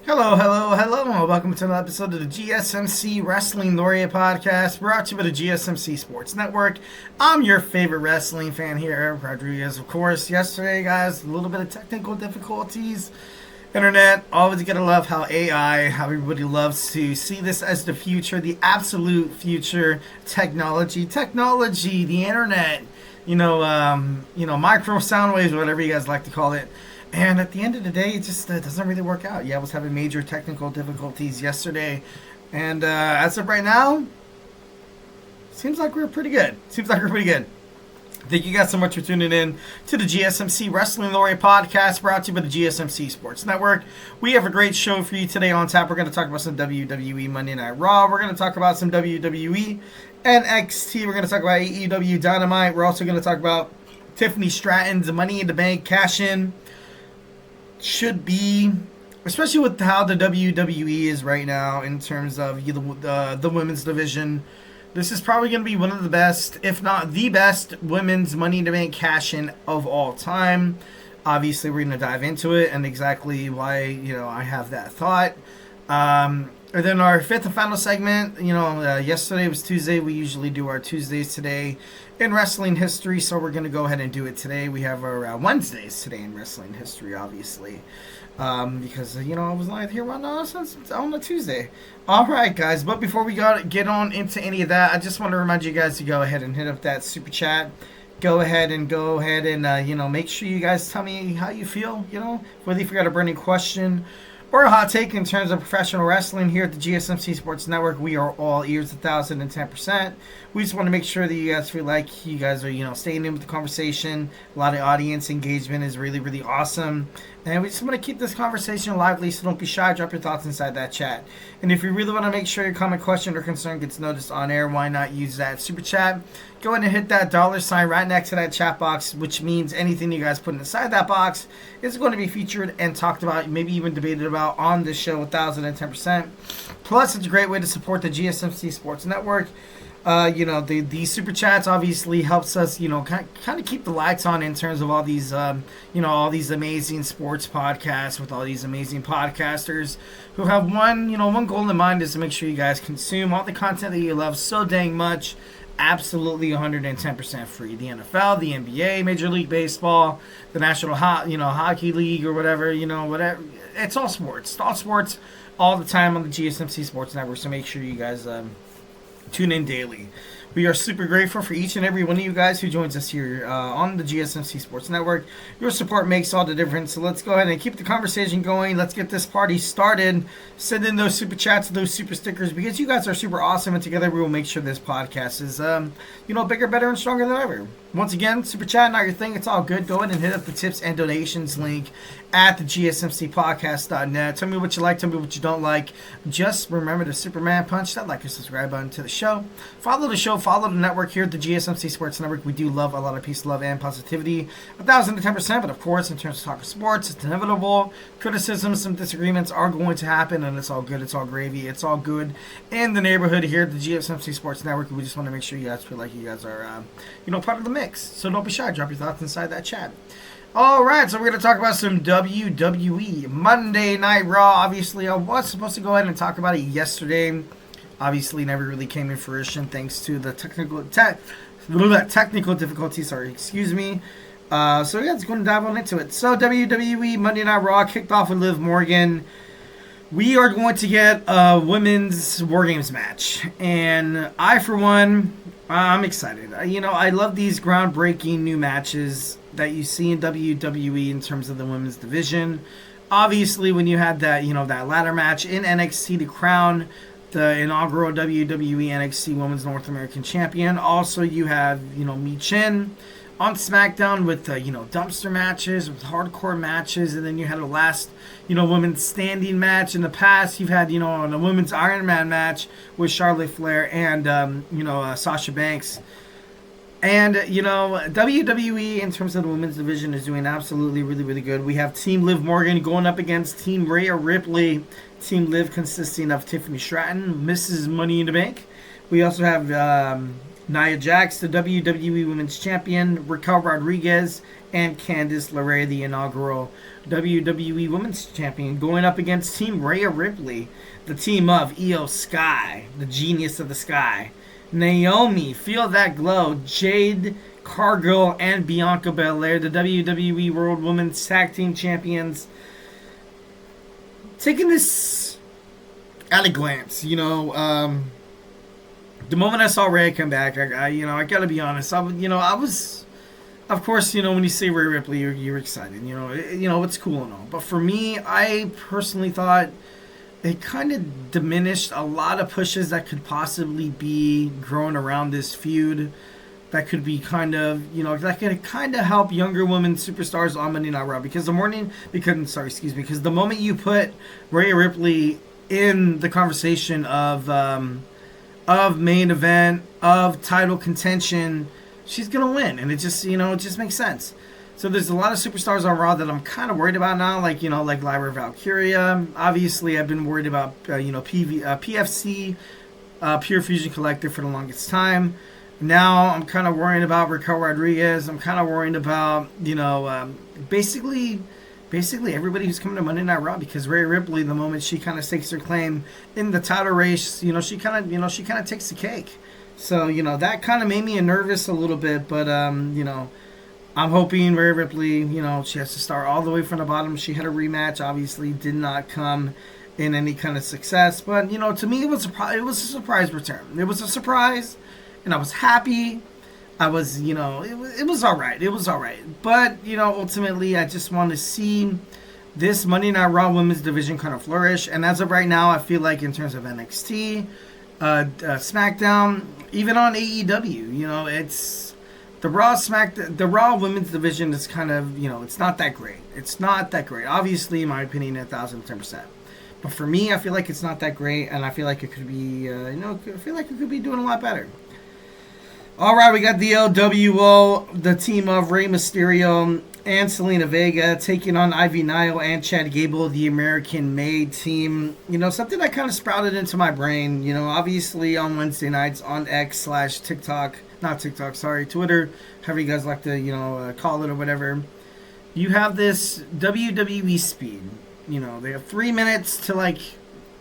Hello, hello, hello. Welcome to another episode of the GSMC Wrestling Laureate podcast, brought to you by the GSMC Sports Network. I'm your favorite wrestling fan here, Eric Rodriguez. Of course, yesterday, guys, a little bit of technical difficulties. Internet, always gotta love how AI, how everybody loves to see this as the future, the absolute future. Technology, the internet, micro sound waves, whatever you guys like to call it. And at the end of the day, it just doesn't really work out. Yeah, I was having major technical difficulties yesterday. And as of right now, seems like we're pretty good. Thank you guys so much for tuning in to the GSMC Wrestling Laureate podcast, brought to you by the GSMC Sports Network. We have a great show for you today on tap. We're going to talk about some WWE Monday Night RAW. We're going to talk about some WWE NXT. We're going to talk about AEW Dynamite. We're also going to talk about Tiffany Stratton's Money in the Bank cash-in. Should be, especially with how the WWE is right now in terms of the women's division. This is probably going to be one of the best, if not the best, women's Money in the Bank cash-in of all time. Obviously, we're going to dive into it and exactly why I have that thought. And then our fifth and final segment. Yesterday was Tuesday. We usually do our Tuesdays today in wrestling history, so we're going to go ahead and do it today. We have our Wednesdays today in wrestling history, obviously, because I was not here on a Tuesday. All right, guys, but before we get on into any of that, I just want to remind you guys to go ahead and hit up that super chat. Go ahead and make sure you guys tell me how you feel, whether you got a burning question or a hot take in terms of professional wrestling. Here at the GSMC Sports Network, we are all ears 1,010%. We just want to make sure that you guys feel like you guys are, staying in with the conversation. A lot of audience engagement is really, really awesome. And we just want to keep this conversation lively, so don't be shy. Drop your thoughts inside that chat. And if you really want to make sure your comment, question, or concern gets noticed on air, why not use that super chat? Go ahead and hit that $ right next to that chat box, which means anything you guys put inside that box is going to be featured and talked about, maybe even debated about on this show 1,010%. Plus, it's a great way to support the GSMC Sports Network. The super chats obviously helps us, kind of keep the lights on in terms of all these, all these amazing sports podcasts with all these amazing podcasters who have one goal in mind, is to make sure you guys consume all the content that you love so dang much. Absolutely 110% free. The NFL, the NBA, Major League Baseball, the National Hockey League, or whatever, whatever. It's all sports. It's all sports all the time on the GSMC Sports Network. So make sure you guys tune in daily. We are super grateful for each and every one of you guys who joins us here on the GSMC Sports Network. Your support makes all the difference. So let's go ahead and keep the conversation going. Let's get this party started. Send in those super chats, those super stickers, because you guys are super awesome, and together we will make sure this podcast is, bigger, better, and stronger than ever. Once again, super chat, not your thing. It's all good. Go ahead and hit up the tips and donations link at the GSMCpodcast.net. Tell me what you like. Tell me what you don't like. Just remember to Superman punch that like and subscribe button to the show. Follow the show. Follow the network here at the GSMC Sports Network. We do love a lot of peace, love, and positivity. 1,010%. But of course, in terms of talking sports, it's inevitable. Criticisms, some disagreements are going to happen, and it's all good. It's all gravy. It's all good in the neighborhood here at the GSMC Sports Network. We just want to make sure you guys feel like you guys are, part of the mix. So don't be shy. Drop your thoughts inside that chat. All right, so we're going to talk about some WWE Monday Night Raw. Obviously, I was supposed to go ahead and talk about it yesterday. Obviously, never really came in fruition thanks to the technical difficulties. Excuse me. Let's go and dive on into it. So WWE Monday Night Raw kicked off with Liv Morgan. We are going to get a women's War Games match, and I, for one, I'm excited. I love these groundbreaking new matches that you see in WWE in terms of the women's division. Obviously, when you had that, that ladder match in NXT to crown the inaugural WWE NXT Women's North American Champion. Also, you have, Mi Chin on SmackDown with, dumpster matches, with hardcore matches, and then you had a last, women's standing match. In the past, you've had, a women's Iron Man match with Charlotte Flair and, Sasha Banks. And, WWE, in terms of the women's division, is doing absolutely really, really good. We have Team Liv Morgan going up against Team Rhea Ripley. Team Liv consisting of Tiffany Stratton, Mrs. Money in the Bank. We also have Nia Jax, the WWE Women's Champion, Raquel Rodriguez, and Candice LeRae, the inaugural WWE Women's Champion, going up against Team Rhea Ripley, the team of Io Sky, the genius of the sky, Naomi, Feel That Glow, Jade Cargill, and Bianca Belair, the WWE World Women's Tag Team Champions. Taking this at a glance, the moment I saw Rhea come back, I gotta be honest, I was, of course, when you say Rhea Ripley, you're excited, it's cool and all. But for me, I personally thought it kind of diminished a lot of pushes that could possibly be growing around this feud. That could be that could kind of help younger women superstars on Monday Night Raw. Because the moment you put Rhea Ripley in the conversation of main event, of title contention, she's gonna win, and it just makes sense. So there's a lot of superstars on Raw that I'm kind of worried about now, like Lyra Valkyria. Obviously, I've been worried about PFC, Pure Fusion Collective, for the longest time. Now I'm kind of worrying about Raquel Rodriguez. I'm kind of worrying about basically everybody who's coming to Monday Night Raw, because Rhea Ripley, the moment she kind of stakes her claim in the title race, she kind of takes the cake. So that kind of made me nervous a little bit, but I'm hoping Rhea Ripley, she has to start all the way from the bottom. She had a rematch, obviously did not come in any kind of success, but to me it was a surprise return. It was a surprise. And I was happy. I was, it was all right. It was all right. But, ultimately, I just want to see this Monday Night Raw Women's Division kind of flourish. And as of right now, I feel like in terms of NXT, SmackDown, even on AEW, it's the Raw Women's Division is kind of, it's not that great. It's not that great. Obviously, in my opinion, 1,010%. But for me, I feel like it's not that great, and I feel like it could be, I feel like it could be doing a lot better. All right, we got the LWO, the team of Rey Mysterio and Selena Vega, taking on Ivy Nile and Chad Gable, the American-made team. Something that kind of sprouted into my brain. Obviously on Wednesday nights on X/TikTok, not TikTok, sorry, Twitter, however you guys like to, call it or whatever. You have this WWE speed. They have 3 minutes to,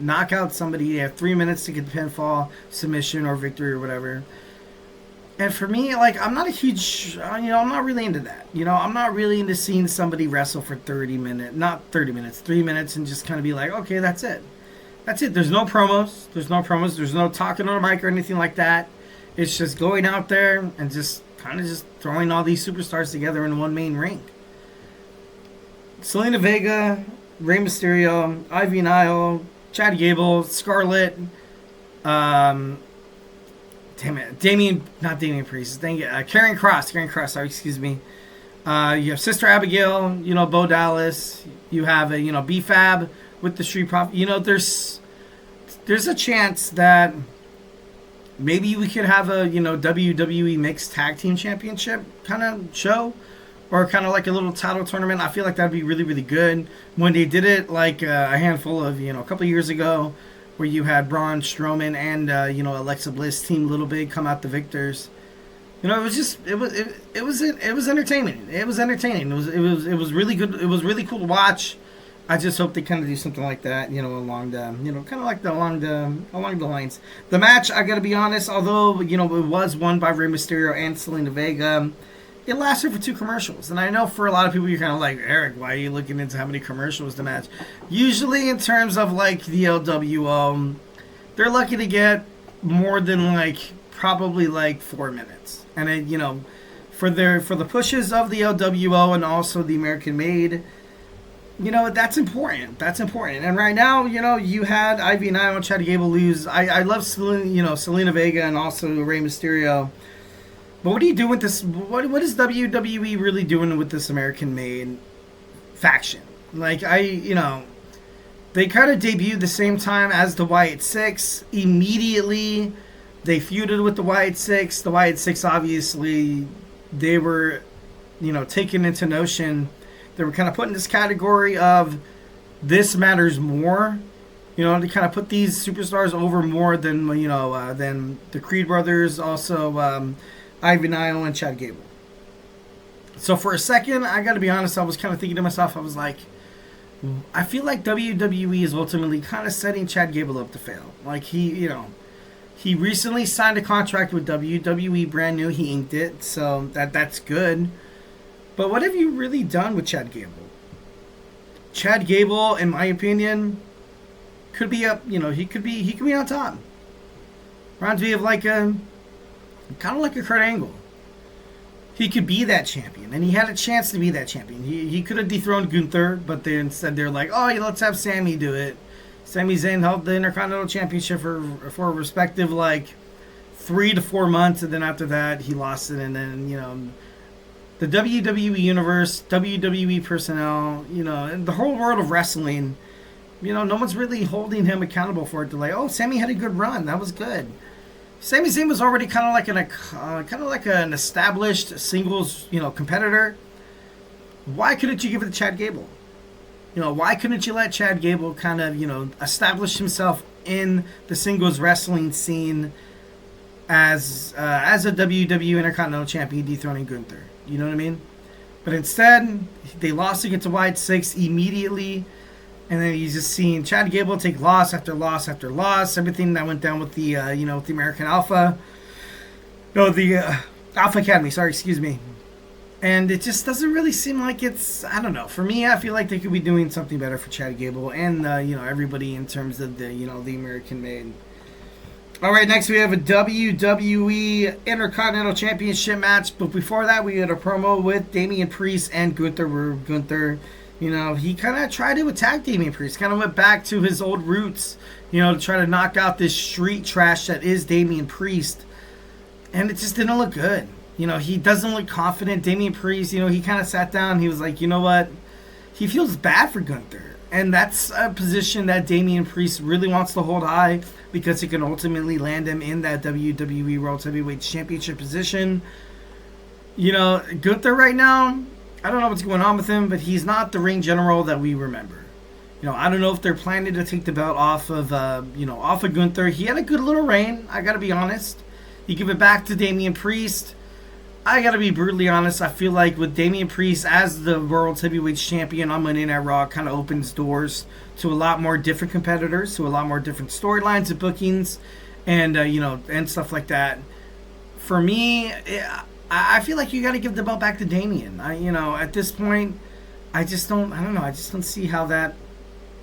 knock out somebody. They have 3 minutes to get the pinfall, submission, or victory or whatever. And for me, I'm not a huge, I'm not really into that. I'm not really into seeing somebody wrestle for 3 minutes, and just kind of be like, okay, that's it. That's it. There's no promos. There's no talking on a mic or anything like that. It's just going out there and just kind of just throwing all these superstars together in one main ring. Selena Vega, Rey Mysterio, Ivy Nile, Chad Gable, Scarlett, not Damian Priest. Karrion Kross, sorry, excuse me. You have Sister Abigail, Bo Dallas. You have B-Fab with the Street Profit. There's a chance that maybe we could have a, WWE Mixed Tag Team Championship kind of show, or kind of like a little title tournament. I feel like that'd be really, really good. When they did it a handful of, a couple of years ago, where you had Braun Strowman and Alexa Bliss, Team Little Big, come out the victors. It was entertaining. It was entertaining. It was really good. It was really cool to watch. I just hope they kind of do something like that, along the, kind of like along the lines. The match, I gotta be honest, although it was won by Rey Mysterio and Selena Vega, it lasted for 2 commercials. And I know for a lot of people, you're kind of like, Eric, why are you looking into how many commercials the match? Usually in terms of the LWO, they're lucky to get more than probably 4 minutes. And it, for the pushes of the LWO and also the American Made, that's important. That's important. And right now, you had Ivy Nile and Chad Gable lose. I love Selena Vega and also Rey Mysterio. But what do you do with this? What is WWE really doing with this American-made faction? They kind of debuted the same time as the Wyatt Six. Immediately, they feuded with the Wyatt Six. The Wyatt Six, obviously, they were, taken into notion. They were kind of put in this category of this matters more. To kind of put these superstars over more than the Creed brothers, also Ivy Nile and Chad Gable. So for a second, I got to be honest, I was kind of thinking to myself, I was like, I feel like WWE is ultimately kind of setting Chad Gable up to fail. Like he recently signed a contract with WWE, brand new. He inked it, so that's good. But what have you really done with Chad Gable? Chad Gable, in my opinion, could be up. He could be on top. Reminds me of like a kind of like a Kurt Angle. He could be that champion, and he had a chance to be that champion. He could have dethroned Gunther, but they instead they're like, oh, yeah, let's have Sami do it. Sami Zayn held the Intercontinental Championship for a respective like 3 to 4 months, and then after that he lost it, and then the WWE universe, WWE personnel, and the whole world of wrestling, no one's really holding him accountable for it. To like, oh, Sami had a good run, that was good. Sami Zayn was already kind of like an established singles, competitor. Why couldn't you give it to Chad Gable? Why couldn't you let Chad Gable kind of, establish himself in the singles wrestling scene as a WWE Intercontinental Champion dethroning Gunther? You know what I mean? But instead, they lost against the Wyatt Six immediately. And then he's just seeing Chad Gable take loss after loss after loss. Everything that went down with the, with the American Alpha. No, the Alpha Academy, sorry, excuse me. And it just doesn't really seem like it's, I don't know. For me, I feel like they could be doing something better for Chad Gable and, everybody in terms of the, the American made. All right, next we have a WWE Intercontinental Championship match. But before that, we had a promo with Damian Priest and Gunther, where Gunther, he kind of tried to attack Damian Priest. Kind of went back to his old roots, to try to knock out this street trash that is Damian Priest. And it just didn't look good. He doesn't look confident. Damian Priest, he kind of sat down. He was like, you know what? He feels bad for Gunther. And that's a position that Damian Priest really wants to hold high because it can ultimately land him in that WWE World Heavyweight Championship position. Gunther right now, I don't know what's going on with him, but he's not the ring general that we remember. I don't know if they're planning to take the belt off of Gunther. He had a good little reign, I got to be honest. You give it back to Damian Priest. I gotta be brutally honest, I feel like with Damian Priest as the World Heavyweight Champion on Monday Night Raw kind of opens doors to a lot more different competitors, to a lot more different storylines and bookings, and and stuff like that. For me, I feel like you gotta give the belt back to Damian. At this point, I don't see how that,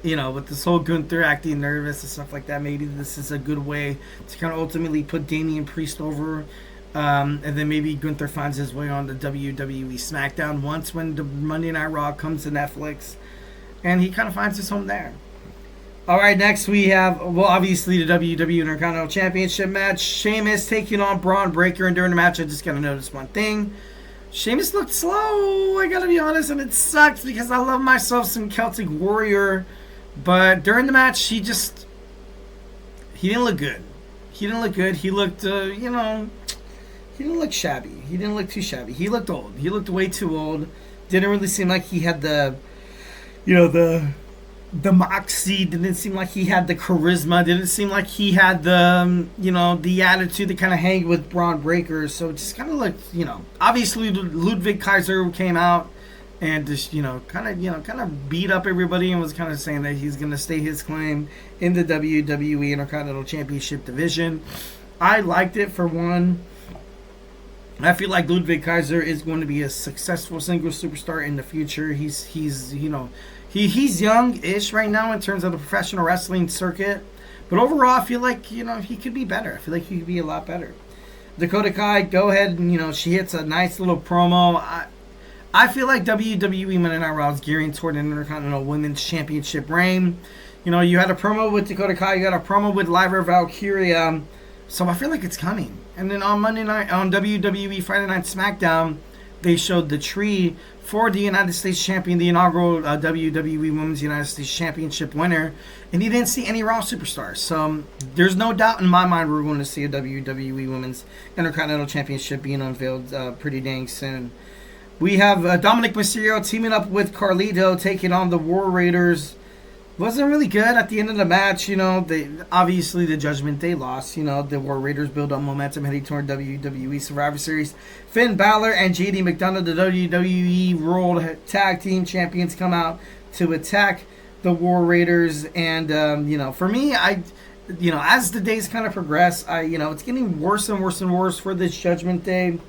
with this whole Gunther acting nervous and stuff like that, maybe this is a good way to kind of ultimately put Damian Priest over. And then maybe Gunther finds his way on the WWE SmackDown once when the Monday Night Raw comes to Netflix. And he kind of finds his home there. All right, next we have, obviously the WWE Intercontinental Championship match. Sheamus taking on Braun Breaker. And during the match, I just got to notice one thing. Sheamus looked slow, I got to be honest. And it sucks because I love myself some Celtic Warrior. But during the match, he didn't look good. He looked, he didn't look shabby. He didn't look too shabby. He looked old. He looked way too old. Didn't really seem like he had the moxie. Didn't seem like he had the charisma. Didn't seem like he had the, the attitude to kind of hang with Braun Breaker. So it just kind of looked, obviously Ludwig Kaiser came out and just, kind of beat up everybody and was kind of saying that he's going to stay his claim in the WWE Intercontinental Championship division. I liked it for one. I feel like Ludwig Kaiser is going to be a successful singles superstar in the future. He's young-ish right now in terms of the professional wrestling circuit. But overall, I feel like, he could be better. I feel like he could be a lot better. Dakota Kai, go ahead and, she hits a nice little promo. I feel like WWE Monday Night Raw is gearing toward an Intercontinental Women's Championship reign. You had a promo with Dakota Kai. You got a promo with Lyra Valkyria. So I feel like it's coming. And then on Monday night, on WWE Friday Night SmackDown, they showed the tree for the United States Champion, the inaugural WWE Women's United States Championship winner. And you didn't see any Raw superstars. So there's no doubt in my mind we're going to see a WWE Women's Intercontinental Championship being unveiled pretty dang soon. We have Dominic Mysterio teaming up with Carlito, taking on the War Raiders. Wasn't really good at the end of the match. Obviously the Judgment Day lost. The War Raiders build up momentum heading toward WWE Survivor Series. Finn Balor and JD McDonough, the WWE World Tag Team Champions, come out to attack the War Raiders. And for me, as the days kind of progress, it's getting worse and worse and worse for this Judgment Day.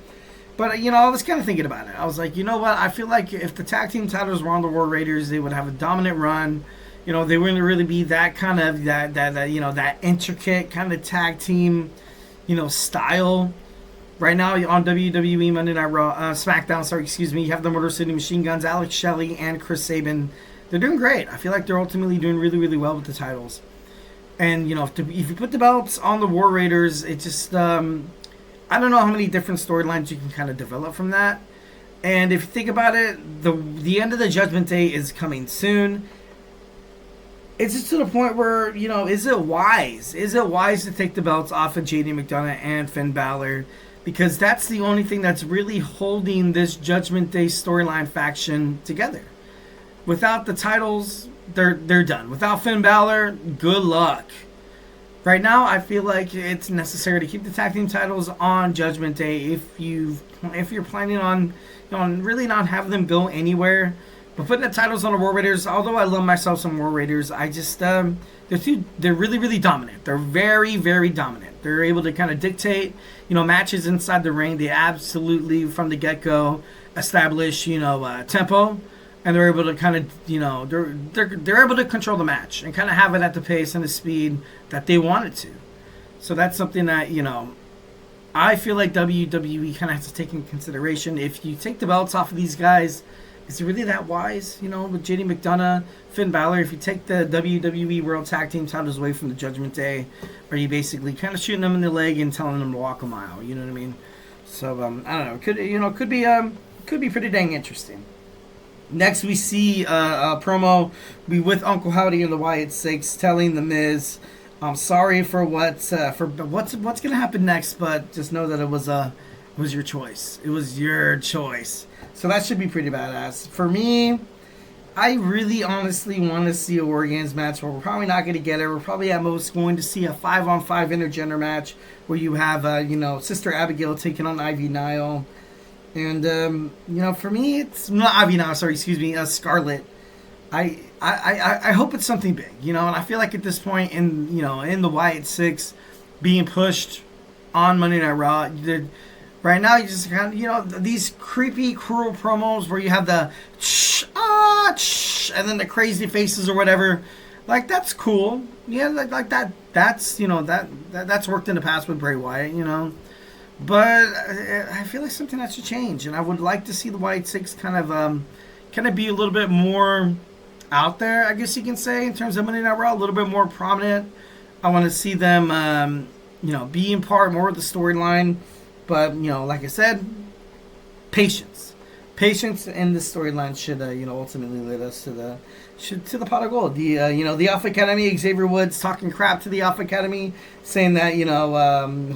But I was kind of thinking about it. I was like, you know what? I feel like if the tag team titles were on the War Raiders, they would have a dominant run. They wouldn't really be that kind of that intricate kind of tag team, style. Right now on WWE Monday Night RAW, SmackDown, you have the Motor City Machine Guns, Alex Shelley and Chris Sabin. They're doing great. I feel like they're ultimately doing really, really well with the titles. And if you put the belts on the War Raiders, it just I don't know how many different storylines you can kind of develop from that. And if you think about it, the end of the Judgment Day is coming soon. It's just to the point where, is it wise? Is it wise to take the belts off of JD McDonough and Finn Balor? Because that's the only thing that's really holding this Judgment Day storyline faction together. Without the titles, they're done. Without Finn Balor, good luck. Right now, I feel like it's necessary to keep the tag team titles on Judgment Day if you're planning on really not having them go anywhere. But putting the titles on the War Raiders, although I love myself some War Raiders, I just they're really, really dominant. They're very, very dominant. They're able to kind of dictate matches inside the ring. They absolutely from the get-go establish tempo. And they're able to kind of, they're able to control the match and kind of have it at the pace and the speed that they want it to. So that's something that, I feel like WWE kind of has to take into consideration. If you take the belts off of these guys, is it really that wise? With JD McDonough, Finn Balor, if you take the WWE World Tag Team titles away from the Judgment Day, are you basically kind of shooting them in the leg and telling them to walk a mile? You know what I mean? So, I don't know. Could be pretty dang interesting. Next, we see a promo with Uncle Howdy and the Wyatt Six telling The Miz, "I'm sorry for what's going to happen next, but just know that it was your choice. It was your choice." So that should be pretty badass. For me, I really honestly want to see a War Games match where we're probably not going to get it. We're probably at most going to see a 5-on-5 intergender match where you have Sister Abigail taking on Ivy Nile. And, for me, it's not Ivy now. Sorry, excuse me, Scarlett. I hope it's something big, and I feel like at this point in the Wyatt Six being pushed on Monday Night Raw, right now you just kind of, these creepy, cruel promos where you have the and then the crazy faces or whatever. Like, that's cool. Yeah, like that. That's that's worked in the past with Bray Wyatt, But I feel like something has to change, and I would like to see the Wyatt Six kind of be a little bit more out there, I guess you can say, in terms of Monday Night Raw, a little bit more prominent. I want to see them, being part more of the storyline. But like I said, patience in the storyline should ultimately lead us to the pot of gold. The Alpha Academy, Xavier Woods talking crap to the Alpha Academy, saying that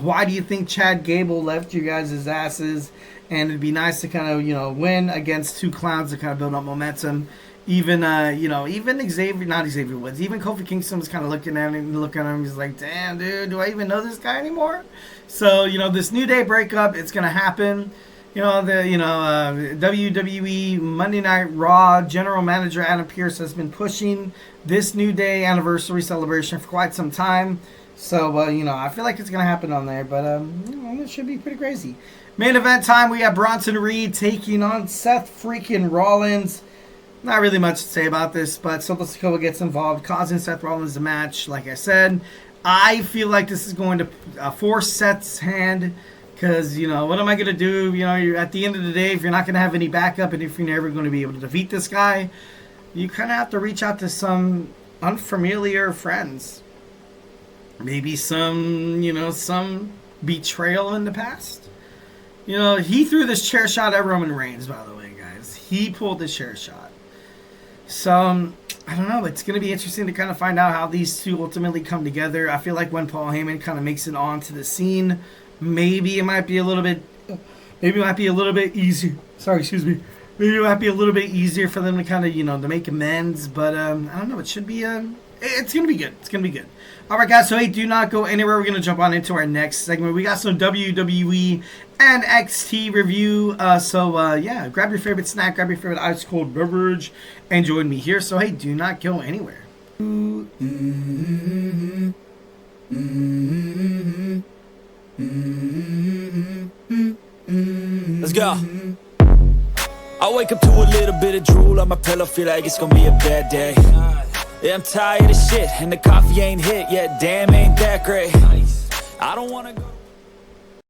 why do you think Chad Gable left you guys' asses? And it'd be nice to kind of win against two clowns to kind of build up momentum. Even not Xavier Woods, even Kofi Kingston was kind of looking at him. He's like, damn, dude, do I even know this guy anymore? So this New Day breakup, it's gonna happen. WWE Monday Night Raw General Manager Adam Pearce has been pushing this New Day anniversary celebration for quite some time. So, I feel like it's going to happen on there. But, it should be pretty crazy. Main event time, we have Bronson Reed taking on Seth freaking Rollins. Not really much to say about this, but Solo Sikoa gets involved, causing Seth Rollins the match. Like I said, I feel like this is going to force Seth's hand. Because, what am I going to do? You're at the end of the day, if you're not going to have any backup and if you're never going to be able to defeat this guy, you kind of have to reach out to some unfamiliar friends. Maybe some betrayal in the past. He threw this chair shot at Roman Reigns, by the way, guys. He pulled the chair shot. So, I don't know. It's going to be interesting to kind of find out how these two ultimately come together. I feel like when Paul Heyman kind of makes it onto the scene, maybe it might be a little bit easier. Sorry, excuse me. Maybe it might be a little bit easier for them to kind of, to make amends. But I don't know. It should be It's going to be good. It's going to be good. All right, guys. So, hey, do not go anywhere. We're going to jump on into our next segment. We got some WWE and NXT review. Yeah, grab your favorite snack, grab your favorite ice cold beverage, and join me here. So, hey, do not go anywhere. Let's go. I wake up to a little bit of drool on my pillow, feel like it's gonna be a bad day. Yeah, I'm tired of shit, and the coffee ain't hit yet, damn, ain't that great. I don't wanna go.